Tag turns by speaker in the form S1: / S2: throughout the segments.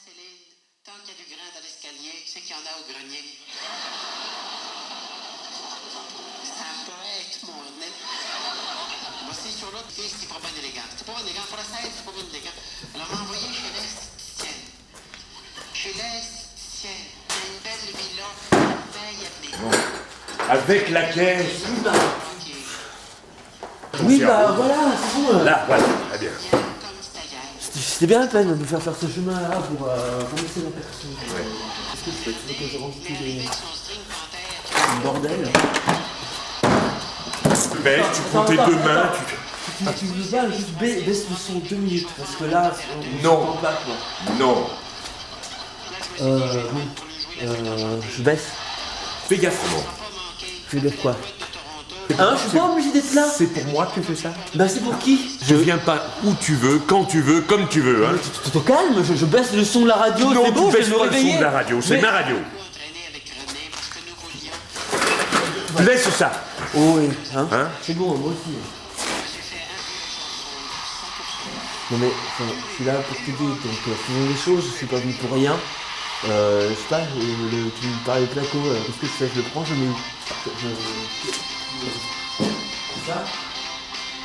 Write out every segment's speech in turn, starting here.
S1: Céline, tant qu'il y a du grain dans l'escalier, c'est qu'il y en a au grenier. C'est un poète, mon nez. Voici sur l'autre fille, c'est pas bien élégant. C'est pas bien élégant, pour la scène, c'est pas bien élégant. Alors m'a envoyé chez l'esthéticienne. Chez l'esthéticienne, une belle villa, veille à
S2: Bon. Avec la caisse.
S3: Oui, bah voilà, c'est bon.
S2: Là, voilà, très bien.
S3: C'était bien la peine de me faire ce chemin-là pour commencer la personne. Ouais. Qu'est-ce que tu fais? Tu veux que je rentre tous les... bordel?
S2: Baisse, tu prends tes deux mains,
S3: Tu veux pas juste baisse le son 2 minutes, parce que là, on
S2: non.
S3: s'entend pas, quoi.
S2: Non.
S3: Oui. Je baisse.
S2: Fais gaffe, Roman.
S3: Fais gaffe quoi? Hein, je suis pas obligé d'être là.
S2: C'est pour moi que tu fais ça?
S3: Bah c'est pour qui?
S2: Je viens pas où tu veux, quand tu veux, comme tu veux, hein.
S3: Tu te calmes, je baisse le son de la radio,
S2: non,
S3: c'est bon, je vais me
S2: pas
S3: réveiller.
S2: le son de la radio, c'est ma radio. Laisse ça.
S3: Oh oui, hein,
S2: C'est
S3: bon, moi aussi. Non mais, enfin, je suis là pour t'aider, donc faisons les choses, je suis pas venu pour rien. Je sais pas, tu me parlais de placo, qu'est-ce que je fais? Je le prends, je mets où? C'est ça?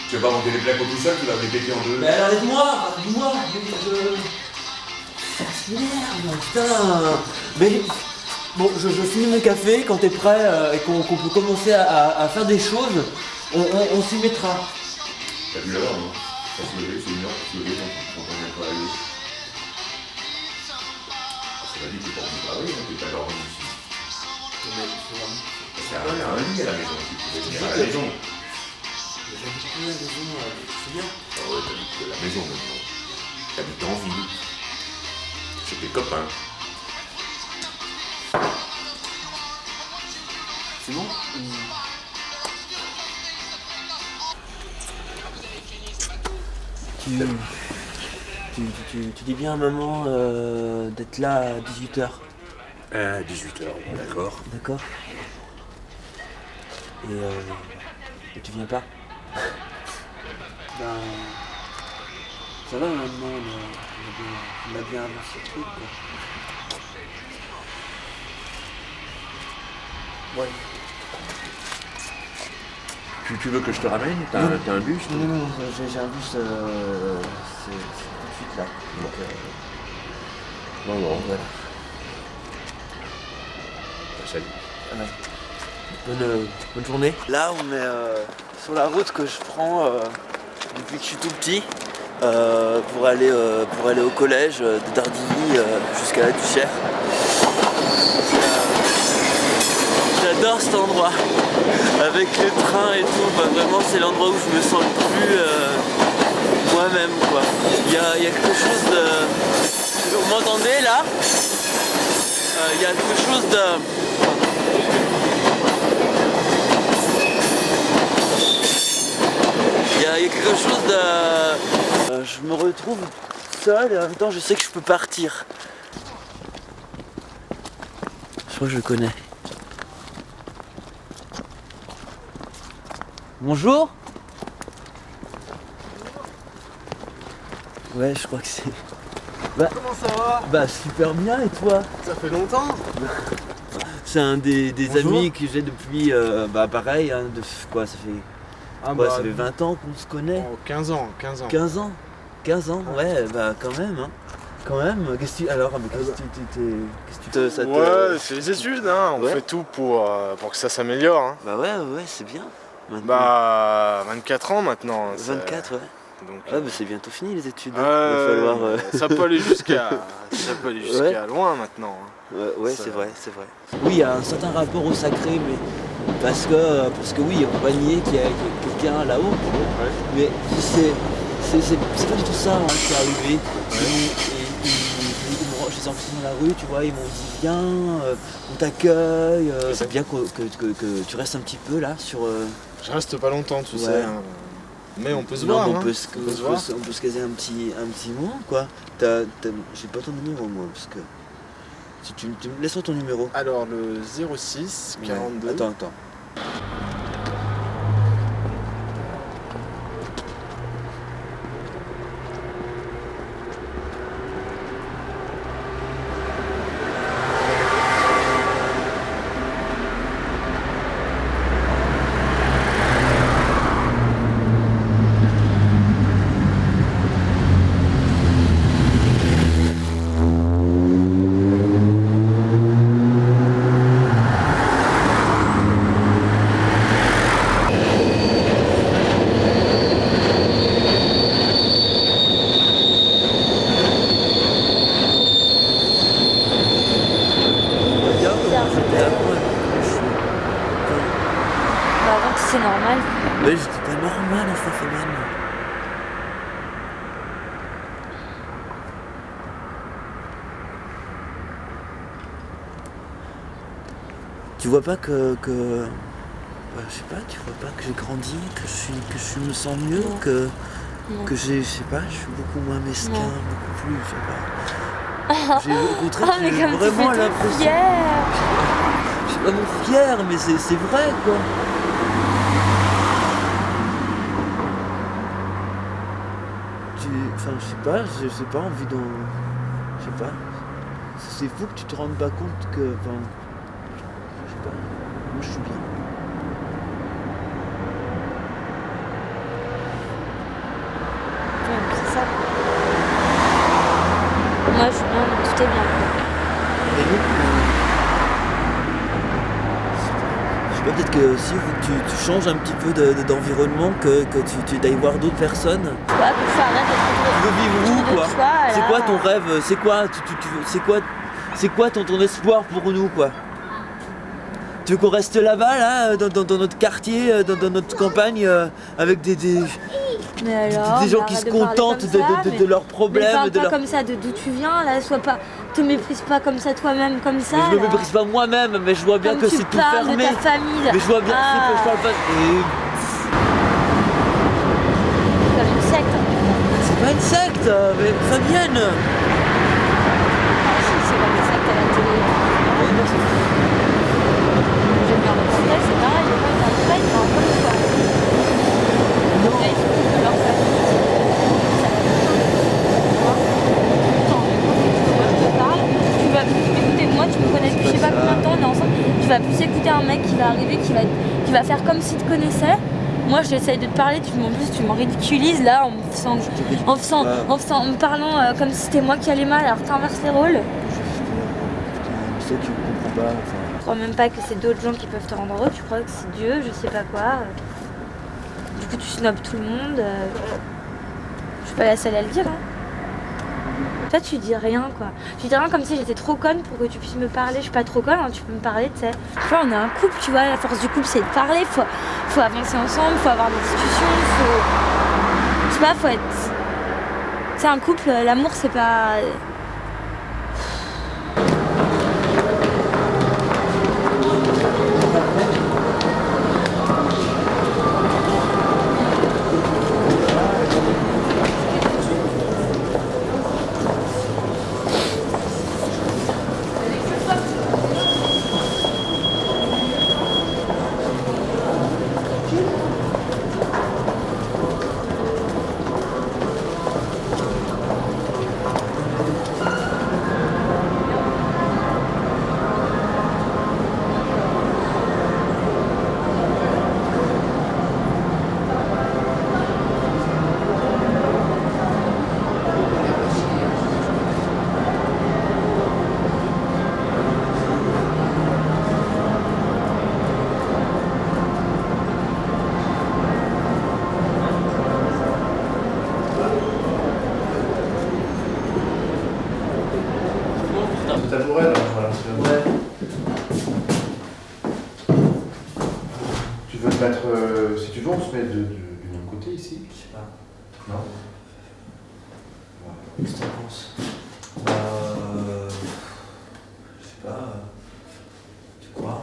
S2: Tu vas pas monter les placos tout seul, tu vas les péter en deux.
S3: Mais alors aide-moi, Merde, putain. Mais bon, je finis mon café, quand t'es prêt et qu'on peut commencer à faire des choses, on s'y mettra.
S2: T'as vu l'heure, non? Ça se lever, c'est une heure pour se lever quand on vient pas aller. Ça va dire que t'es pas venu travailler, hein, t'es pas dormi ici. Il y a un lit à la maison, tu pouvais venir à la maison.
S3: J'habite plus à la maison, c'est bien.
S2: Ah ouais, t'habites à la maison maintenant. T'habites en ville. Chez tes copains.
S3: C'est bon? Tu dis bien à maman d'être là à 18h.
S2: À 18h, d'accord.
S3: D'accord. Et tu viens pas? Ben... Ça va maintenant, on a bien avancé le truc, quoi. Ouais.
S2: Tu veux que je te ramène? T'as un bus?
S3: Non, j'ai un bus, c'est tout de suite là. Donc,
S2: Non,
S3: voilà.
S2: Salut.
S3: Bonne journée. Là, on est sur la route que je prends depuis que je suis tout petit pour aller au collège de Dardilly jusqu'à la Duchère. J'adore cet endroit, avec les trains et tout. Enfin, vraiment, c'est l'endroit où je me sens le plus moi-même, quoi. Il y a quelque chose de... Vous m'entendez là? Il y a quelque chose de... Il y a quelque chose de... je me retrouve seul et en même temps je sais que je peux partir. Je crois que je le connais. Bonjour. Ouais, je crois que c'est...
S4: Comment ça va?
S3: Bah super bien, et toi?
S4: Ça fait longtemps?
S3: C'est un des amis que j'ai depuis, pareil, hein, quoi, ça fait 20 ans qu'on se connaît.
S4: Oh, 15 ans.
S3: 15 ans, ouais, bah quand même, hein. Quand même, qu'est-ce que ça te...
S4: Ouais, c'est les études, hein. On
S3: Ouais.
S4: fait tout pour que ça s'améliore, hein.
S3: Bah ouais, c'est bien. Maintenant.
S4: Bah, 24 ans maintenant.
S3: 24, ouais.
S4: Donc,
S3: Ouais, bah c'est bientôt fini les études. Il va falloir...
S4: ça peut aller jusqu'à loin maintenant, hein.
S3: Ouais,
S4: Ça-
S3: c'est vrai. Oui, il y a un certain rapport au sacré, mais parce que oui, il faut pas nier qu'il y a quelqu'un là-haut.
S4: Ouais.
S3: Mais c'est pas du tout ça, hein, qui est arrivé. Ils me je les ai rencontrés dans la rue, tu vois, ils m'ont dit viens, on t'accueille. C'est bien que tu restes un petit peu là sur...
S4: Je reste pas longtemps, tu
S3: Ouais.
S4: sais. Hein. Mais on peut se
S3: Non,
S4: voir,
S3: mais
S4: hein.
S3: on peut se caser un petit moment, quoi. J'ai pas ton numéro, moi, parce que... Si laisse-moi ton numéro.
S4: Alors, le 06 42...
S3: Ouais. Attends. normal, ça, Fabienne. Tu vois pas que je sais pas, tu vois pas que j'ai grandi, que je me sens mieux, que j'ai, je sais pas, je suis beaucoup moins mesquin, beaucoup plus, je sais pas. J'ai au contraire,
S5: mais
S3: j'ai
S5: comme
S3: vraiment
S5: tu fais tout
S3: l'impression.
S5: fier.
S3: Je suis vraiment fier, mais c'est vrai quoi. Enfin, je sais pas, j'ai pas envie d'en. Je sais pas. C'est fou que tu te rendes pas compte que. Enfin, je sais pas. Moi, je suis bien.
S5: Ouais, c'est ça. Moi, je suis bien, tout est bien.
S3: Et nous, je sais pas, peut-être que si tu changes un petit peu d'environnement, que tu ailles voir d'autres personnes.
S5: Ouais, que ça arrête
S3: Tu veux vivre où, quoi? C'est
S5: là.
S3: quoi ton rêve? C'est quoi, c'est quoi ton espoir pour nous, quoi? Tu veux qu'on reste là-bas, là, dans notre quartier, dans notre campagne, avec des
S5: Mais alors,
S3: gens qui se contentent de leurs problèmes,
S5: mais parle
S3: de
S5: pas
S3: leurs...
S5: comme ça de d'où tu viens, là, te méprise pas comme ça toi-même, comme ça.
S3: Mais je me
S5: là.
S3: méprise pas moi-même, mais je vois bien
S5: Comme
S3: que
S5: tu
S3: c'est tout
S5: parles
S3: fermé.
S5: de ta famille.
S3: Mais je vois bien que je parle pas.
S5: Comme une secte.
S3: C'est pas une secte, mais Fabienne.
S5: Ah, si, c'est comme une secte à la télé. J'aime bien le portrait, c'est pareil, il y a pas de portrait, il parle comme toi.
S3: Non.
S5: Là, ils font de leur famille, ça va tout le temps. Moi, je te parle, tu vas plus m'écouter. Moi, tu me connais depuis je sais pas combien de temps, on est ensemble. Tu vas plus écouter un mec qui va arriver, qui va faire comme s'il te connaissait. Moi, j'essaye de te parler, en plus, tu me ridiculises là en me parlant comme si c'était moi qui allais mal, alors t'inverses les rôles.
S3: Je sais que tu ne comprends pas. Enfin...
S5: Tu crois même pas que c'est d'autres gens qui peuvent te rendre heureux, tu crois que c'est Dieu, je sais pas quoi. Du coup, tu snobs tout le monde. Je suis pas la seule à le dire. Hein. Toi, tu dis rien, quoi. Tu dis rien comme si j'étais trop conne pour que tu puisses me parler. Je suis pas trop conne, hein, tu peux me parler, tu sais. Tu vois, on est un couple, tu vois. La force du couple, c'est de parler. Faut avancer ensemble, faut avoir des discussions, Je sais pas, faut être... C'est un couple, l'amour, c'est pas...
S2: Tabouret là, voilà.
S3: Ouais.
S2: Tu veux te mettre. Si tu veux, on se met du même côté ici.
S3: Je sais pas.
S2: Non.
S3: Qu'est-ce que t'en penses? Je sais pas. Tu crois?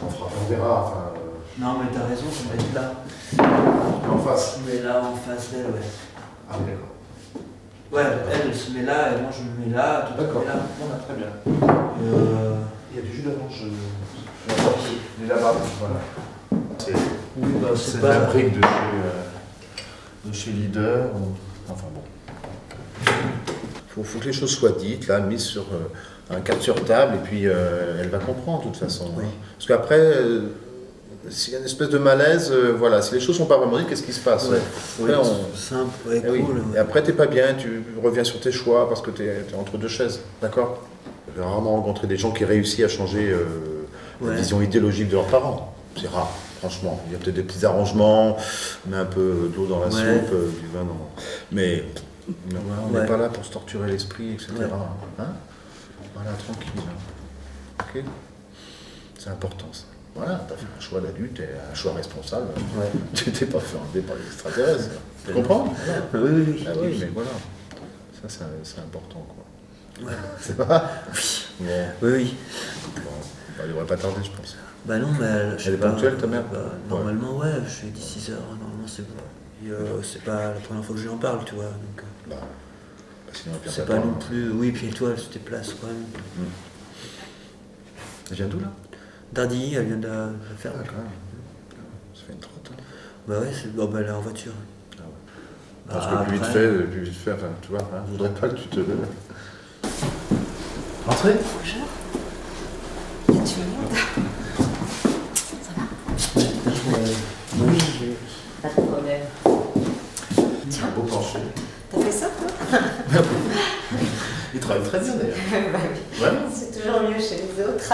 S2: On verra. Enfin,
S3: Non, mais t'as raison, je vais mettre là.
S2: en face.
S3: Je me mets là en face d'elle, ouais.
S2: Ah oui, d'accord.
S3: Ouais, elle se met là et moi je me mets là. Tout
S2: D'accord.
S3: se met là.
S2: Bon, bah, très bien. Il y a du jus d'orange. Il est là-bas. Voilà. C'est
S3: Oui, bah, c'est
S2: de
S3: pas...
S2: la brique de chez Leader. Enfin bon. Faut que les choses soient dites, là, mises sur un carte sur table, et puis elle va comprendre de toute façon.
S3: Oui.
S2: Parce qu'après, s'il y a une espèce de malaise, voilà, si les choses sont pas vraiment dites, qu'est-ce qui se passe?
S3: Ouais.
S2: Après,
S3: Oui, simple, ouais,
S2: Eh oui.
S3: cool.
S2: Et après, t'es pas bien, tu reviens sur tes choix parce que t'es entre deux chaises, d'accord? J'ai rarement rencontré des gens qui réussissent à changer la
S3: Ouais.
S2: vision idéologique de leurs parents. C'est rare, franchement. Il y a peut-être des petits arrangements, mais un peu d'eau dans la
S3: Ouais.
S2: soupe, du vin dans... Mais non, on n'est
S3: Ouais.
S2: pas là pour se torturer l'esprit, etc.
S3: Ouais.
S2: Hein? Voilà, tranquille. Ok? C'est important, ça. Voilà, t'as fait un choix d'adulte et un choix responsable.
S3: Ouais.
S2: Tu t'es pas fait enlever par les extraterrestres. Tu comprends? Voilà.
S3: Oui.
S2: Ah oui, mais voilà. Ça, c'est important, quoi.
S3: Ouais.
S2: C'est pas? Bon,
S3: Oui.
S2: bon. Bah, il devrait pas tarder, je pense.
S3: Bah non, mais je sais
S2: Elle est
S3: pas.
S2: ponctuelle, ta mère?
S3: Normalement, ouais, je fais 6 heures, normalement c'est bon. Et, c'est pas la première fois que je lui en parle, tu vois. Donc,
S2: Bah, sinon, elle perd
S3: c'est
S2: pas
S3: pas
S2: temps,
S3: non
S2: hein.
S3: plus. Oui, puis toi, elle se déplace quand même.
S2: Elle vient d'où, là?
S3: Dardy, elle vient de la faire.
S2: Ah, quand même. Ça fait une trotte. Hein.
S3: Bah ouais, bah, elle est en voiture.
S2: Ah ouais.
S3: Bah,
S2: Parce que plus
S3: après-
S2: vite fait, enfin, tu vois, hein, je voudrais pas que tu te lèves. Entrez.
S6: Bonjour. Il y a du monde.
S3: Oui,
S6: Pas de problème.
S2: Un beau plancher.
S6: T'as fait ça, toi?
S2: Il travaille très bien, d'ailleurs.
S6: Bah oui.
S2: Vraiment?
S6: C'est toujours mieux chez les autres.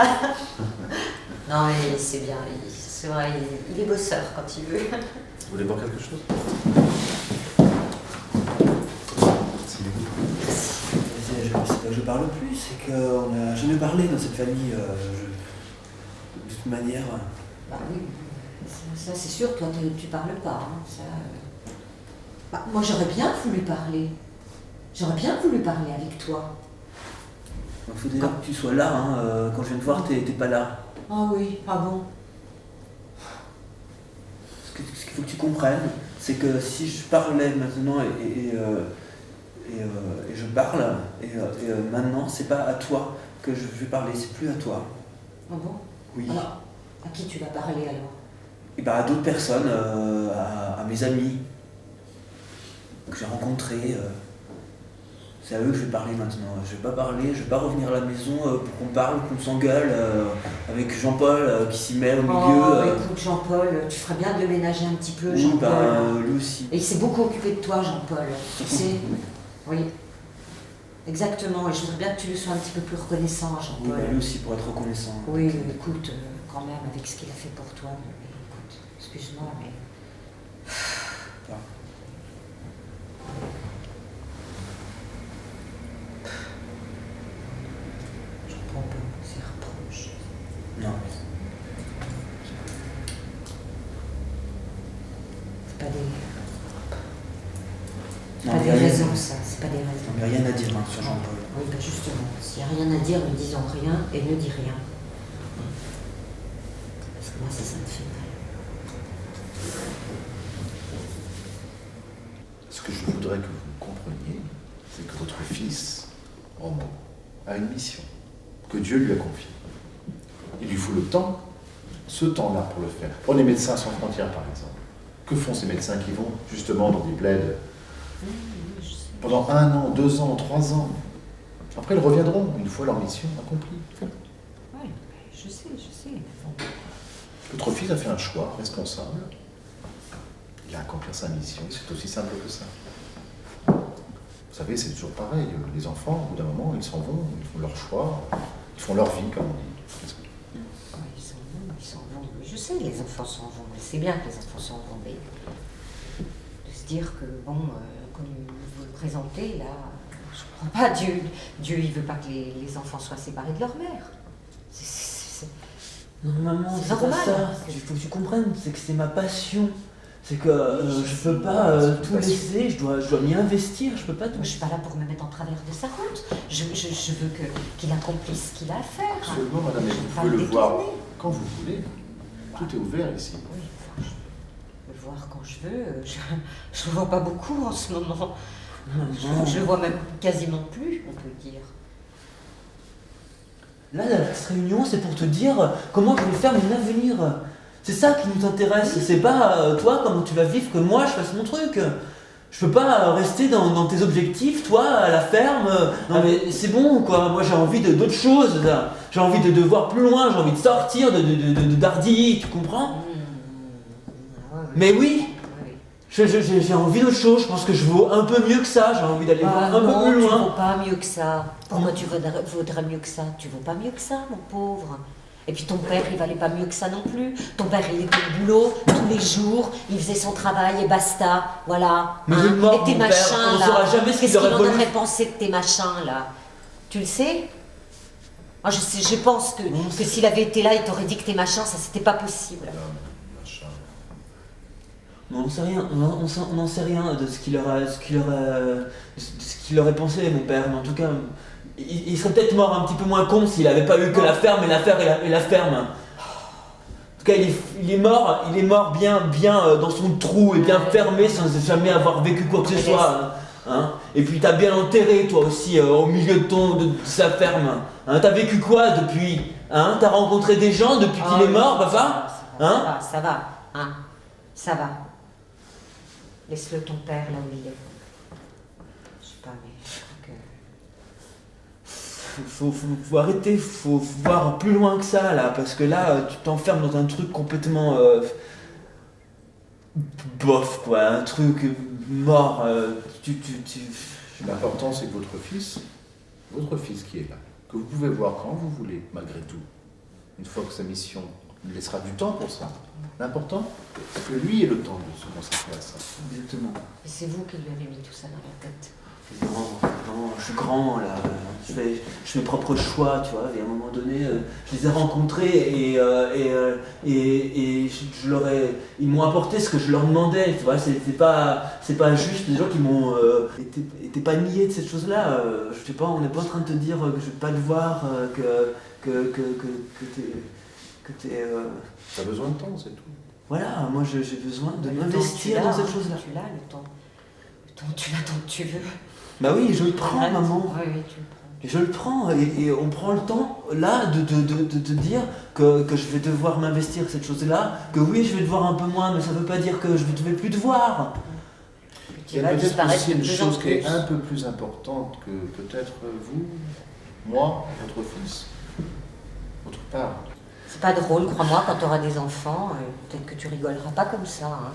S6: Non, mais c'est bien. C'est vrai, il est bosseur quand il veut.
S2: Vous voulez boire quelque chose?
S3: c'est pas que je parle plus, c'est qu'on n'a jamais parlé dans cette famille. De toute manière.
S6: Bah oui, ça c'est sûr, toi tu parles pas. Hein, ça, Bah, moi j'aurais bien voulu parler. J'aurais bien voulu parler avec toi.
S3: Il faut déjà que tu sois là, hein. Quand je viens te voir, t'es pas là.
S6: Ah oui, ah bon?
S3: Ce qu'il faut que tu comprennes, c'est que si je parlais maintenant et je parle, maintenant, c'est pas à toi que je vais parler, c'est plus à toi.
S6: Ah bon?
S3: Oui.
S6: Alors, à qui tu vas parler alors?
S3: Et bah à d'autres personnes, à mes amis que j'ai rencontrés. C'est à eux que je vais parler maintenant. Je vais pas parler, je vais pas revenir à la maison pour qu'on parle, qu'on s'engueule avec Jean-Paul qui s'y met au milieu.
S6: Oh, écoute Jean-Paul, tu ferais bien de le ménager un petit peu,
S3: Oui,
S6: Jean-Paul.
S3: bah, lui aussi.
S6: Et il s'est beaucoup occupé de toi, Jean-Paul, tu sais. Oui, exactement. Et je voudrais bien que tu lui sois un petit peu plus reconnaissant,
S3: Oui,
S6: Jean-Paul.
S3: bah, lui aussi pour être reconnaissant.
S6: Oui, mais écoute, quand même, avec ce qu'il a fait pour toi, mais écoute, excuse-moi, mais...
S3: Ah.
S6: Je comprends pas ces reproches.
S3: Non.
S6: C'est pas des...
S3: Non,
S6: pas
S3: mais
S6: des
S3: rien-
S6: raisons, ça, c'est pas des raisons.
S3: Non, mais rien à dire hein, sur Jean-Paul.
S6: Oui, bah justement, s'il n'y a rien à dire, ne disons rien et ne dis rien. Parce que moi, ça me fait mal.
S2: Ce que je voudrais que vous compreniez, c'est que votre fils, Romo, a une mission que Dieu lui a confiée. Il lui faut le temps, ce temps-là pour le faire. Prenez Médecins sans frontières, par exemple. Que font ces médecins qui vont justement dans des plaids pendant 1 an, 2 ans, 3 ans? Après, ils reviendront une fois leur mission accomplie.
S6: Oui, je sais, mais bon.
S2: Votre fils a fait un choix responsable. Il a accompli sa mission, c'est aussi simple que ça. Vous savez, c'est toujours pareil. Les enfants, au bout d'un moment, ils s'en vont, ils font leur choix, ils font leur vie, comme on dit.
S6: Oui, ils s'en vont. Mais je sais, les enfants s'en vont. Je sais bien que les enfants s'en vont, mais de se dire que, bon, comme vous le présentez, là, je comprends pas. Dieu, il veut pas que les enfants soient séparés de leur mère.
S3: Non, maman,
S6: C'est
S3: c'est pas
S6: normal.
S3: ça. Il faut que tu comprennes, c'est que c'est ma passion. C'est que je peux pas tout laisser, je dois m'y investir, je peux pas tout.
S6: Moi, je suis pas là pour me mettre en travers de sa route. Je veux qu'il accomplisse ce qu'il a à faire.
S2: Absolument, madame, mais
S6: Je
S2: vous
S6: veux pas
S2: pouvez le
S6: détourner.
S2: voir quand vous voulez. Tout est ouvert ici.
S6: Oui, enfin, je peux le voir quand je veux. Je le vois pas beaucoup en ce moment. Je le vois même quasiment plus, on peut dire.
S3: Là, cette réunion, c'est pour te dire comment je vais faire mon avenir. C'est ça qui nous intéresse. C'est pas toi, comment tu vas vivre, que moi je fasse mon truc. Je peux pas rester dans tes objectifs, toi, à la ferme. Non mais c'est bon, quoi. Moi j'ai envie d'autres choses. Là. J'ai envie de voir plus loin, j'ai envie de sortir de Dardy, tu comprends? Mais oui, j'ai envie d'autre chose. Je pense que je vaux un peu mieux que ça. J'ai envie d'aller voir un peu plus
S6: Tu
S3: loin.
S6: vaux pas mieux que ça. Pourquoi tu vaudrais mieux que ça? Tu vaux pas mieux que ça, mon pauvre. Et puis ton père, il valait pas mieux que ça non plus. Ton père, il était au boulot tous les jours, il faisait son travail et basta. Voilà.
S3: Mais il est mort,
S6: et tes
S3: mon père.
S6: machins
S3: On
S6: là.
S3: saura jamais ce qu'il
S6: Qu'est-ce qu'il
S3: aurait
S6: en
S3: voulu.
S6: aurait pensé de tes machins là? Tu le sais? Moi, je pense que s'il avait été là, il t'aurait dit que t'es machin, ça c'était pas possible.
S2: Non, mais machin.
S3: On sait rien, on n'en sait rien de ce qu'il aurait pensé, mon père, mais en tout cas, il serait peut-être mort un petit peu moins con s'il avait pas eu que la ferme et la ferme. En tout cas, il est mort bien dans son trou et bien fermé sans jamais avoir vécu quoi que ce soit. Hein. Et puis t'as bien enterré toi aussi au milieu de sa ferme. Hein, t'as vécu quoi depuis? Hein, t'as rencontré des gens depuis qu'il est mort, papa?
S6: Ça va, hein, ça va. Laisse-le ton père là où il est. Je sais pas, mais je crois que...
S3: Faut arrêter, faut voir plus loin que ça là, parce que là tu t'enfermes dans un truc complètement bof quoi, un truc mort.
S2: L'important c'est que votre fils qui est là, que vous pouvez voir quand vous voulez, malgré tout, une fois que sa mission il laissera du temps pour ça. L'important, c'est que lui ait le temps de se consacrer à ça.
S3: Exactement.
S6: Et c'est vous qui lui avez mis tout ça dans la tête.
S3: Non, je suis grand là, je fais mes propres choix, tu vois, et à un moment donné, je les ai rencontrés et ils m'ont apporté ce que je leur demandais, tu vois, c'est pas juste des gens qui m'ont été pas niés de cette chose-là, je sais pas, on n'est pas en train de te dire que je vais pas te voir, que t'es...
S2: T'as besoin de temps, c'est tout.
S3: Voilà, moi j'ai besoin de
S6: Le temps,
S3: m'investir
S6: tu
S3: dans
S6: l'as,
S3: cette
S6: hein,
S3: chose-là.
S6: Tu l'as, le temps. Le temps, tu l'as tant que tu veux.
S3: Bah oui, je le prends,
S6: Arrête.
S3: maman.
S6: Oui, tu le prends.
S3: Et je le prends, et on prend le temps, là, de dire que je vais devoir m'investir cette chose-là, que oui, je vais te voir un peu moins, mais ça veut pas dire que je ne vais plus te voir.
S6: Tu
S2: Il y a
S6: vas
S2: peut-être
S6: disparaître
S2: aussi une
S6: de plus en
S2: chose qui est
S6: plus.
S2: un peu plus importante que peut-être vous, moi, votre fils, votre père.
S6: C'est pas drôle, crois-moi, quand tu auras des enfants, peut-être que tu rigoleras pas comme ça. Hein.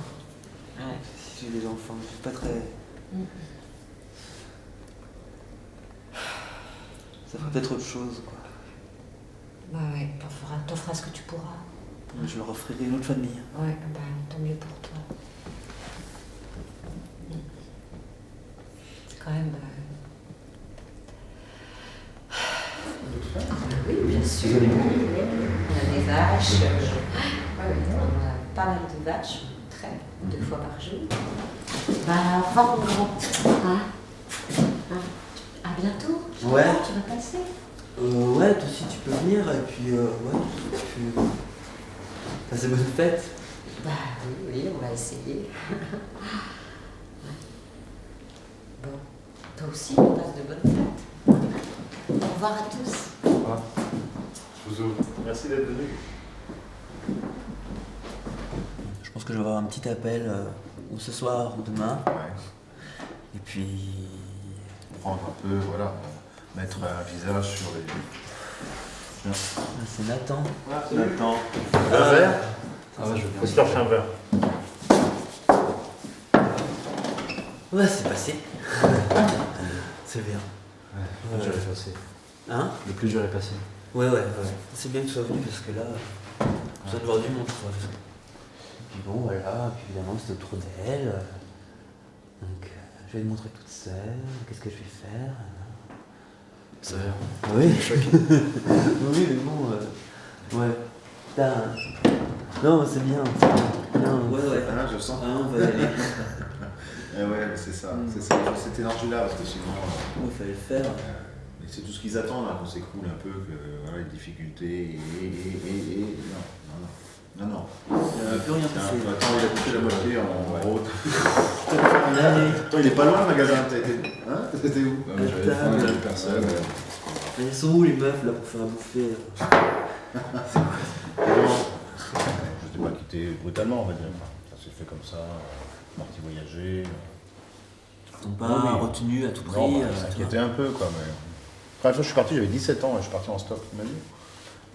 S6: Ouais.
S3: Si j'ai des enfants, je suis pas très... Ça fera peut-être autre chose, quoi.
S6: Bah ouais, t'en feras ce que tu pourras.
S3: Je leur offrirai une autre famille.
S6: Ouais, bah tant mieux pour toi. C'est quand même... Oui, bien sûr. On a des vaches. On a pas mal de vaches. On traite 2 fois par jour. Bah, au revoir, mon grand. Hein? À bientôt.
S3: Ouais.
S6: Tu vas passer.
S3: Ouais, toi aussi tu peux venir, et puis ouais, tu peux passer bonne fête.
S6: Bah oui, on va essayer. Bon, toi aussi, on passe de bonnes fêtes. Au revoir à tous.
S2: Merci d'être venu.
S3: Je pense que je vais avoir un petit appel, ou ce soir, ou demain.
S2: Ouais.
S3: Et puis...
S2: Prendre un peu, voilà, mettre un visage sur les... Tiens.
S3: Ah, c'est Nathan.
S4: Nathan.
S2: Un verre?
S4: Ah ouais, je veux bien. Faut se chercher un verre.
S3: Ouais, c'est passé. C'est bien.
S4: Le plus dur est passé.
S3: Hein?
S4: Le plus dur est passé.
S3: Ouais. C'est bien que tu sois venu, parce que là, j'ai besoin de voir du monde, quoi. Et puis bon, voilà, puis évidemment, c'est autour d'elle. Donc, je vais te montrer toute seule, qu'est-ce que je vais faire.
S4: Ça va.
S3: Oui. Oui, mais bon, ouais. Putain. Non, c'est bien. Non, ouais.
S2: Ah, je sens.
S3: Ah, on va y aller.
S2: Eh ouais, c'est ça, c'est ça. Il faut cette énergie-là, parce que sinon...
S3: Il fallait le faire.
S2: Mais c'est tout ce qu'ils attendent, là, qu'on s'écroule un peu, que voilà, les difficultés, non.
S3: Il n'a plus rien
S2: Tiens,
S3: passé.
S2: attends, il a coupé la moitié en route.
S3: Allez.
S2: Attends, il est pas loin le magasin, T'étais où? J'avais faim, il y avait personne.
S3: Elles sont où les meufs là pour faire à bouffer?
S2: Je t'ai pas quitté brutalement, on va dire. Ça s'est fait comme ça, parti voyager.
S3: Ils t'ont pas retenu à tout prix.
S2: Non, ça inquiétait un peu, quoi. Mais... La première fois que je suis parti, j'avais 17 ans et je suis parti en stop toute ma vie.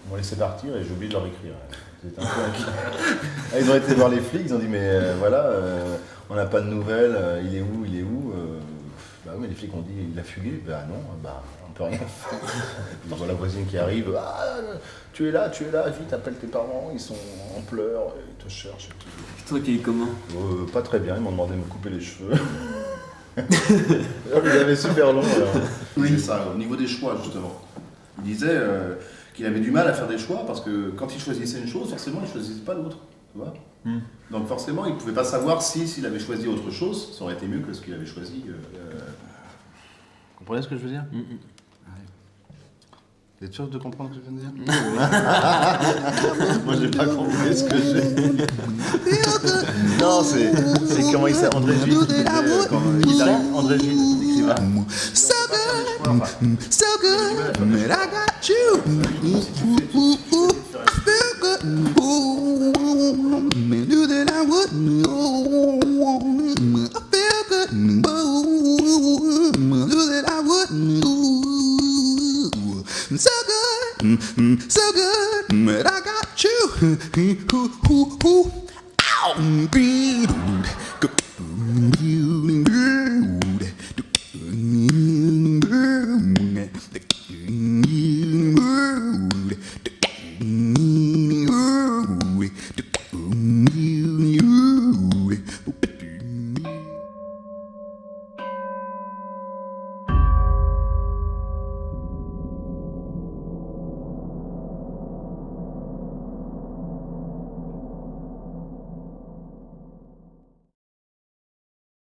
S2: Ils m'ont laissé partir et j'ai oublié de leur écrire. J'étais un peu inquiet. Ils ont été voir les flics, ils ont dit mais voilà, on n'a pas de nouvelles, il est où Bah oui, mais les flics ont dit il a fugué. Bah non, bah on peut rien faire. Et puis je vois la voisine qui arrive, ah tu es là, vite appelle tes parents, ils sont en pleurs, ils te cherchent et tout.
S3: Toi qui est comment?
S2: Pas très bien, ils m'ont demandé de me couper les cheveux. Ils avaient super long alors. Oui. C'est ça, au niveau des choix justement. Il disait qu'il avait du mal à faire des choix parce que quand il choisissait une chose, forcément, il ne choisissait pas l'autre. Tu vois. Donc forcément, il ne pouvait pas savoir s'il avait choisi autre chose, ça aurait été mieux que ce qu'il avait choisi. Vous comprenez ce que je veux dire? Vous êtes sûr de comprendre ce que je viens de dire? Moi, j'ai pas compris ce que j'ai. Non, c'est comment il s'appelle, André Gide. André Gide, l'écrivain.
S7: So good, man, I got you. Feel good, man, knew that I wouldn't. I feel good, knew that I wouldn't. So good, but I got you. Ow,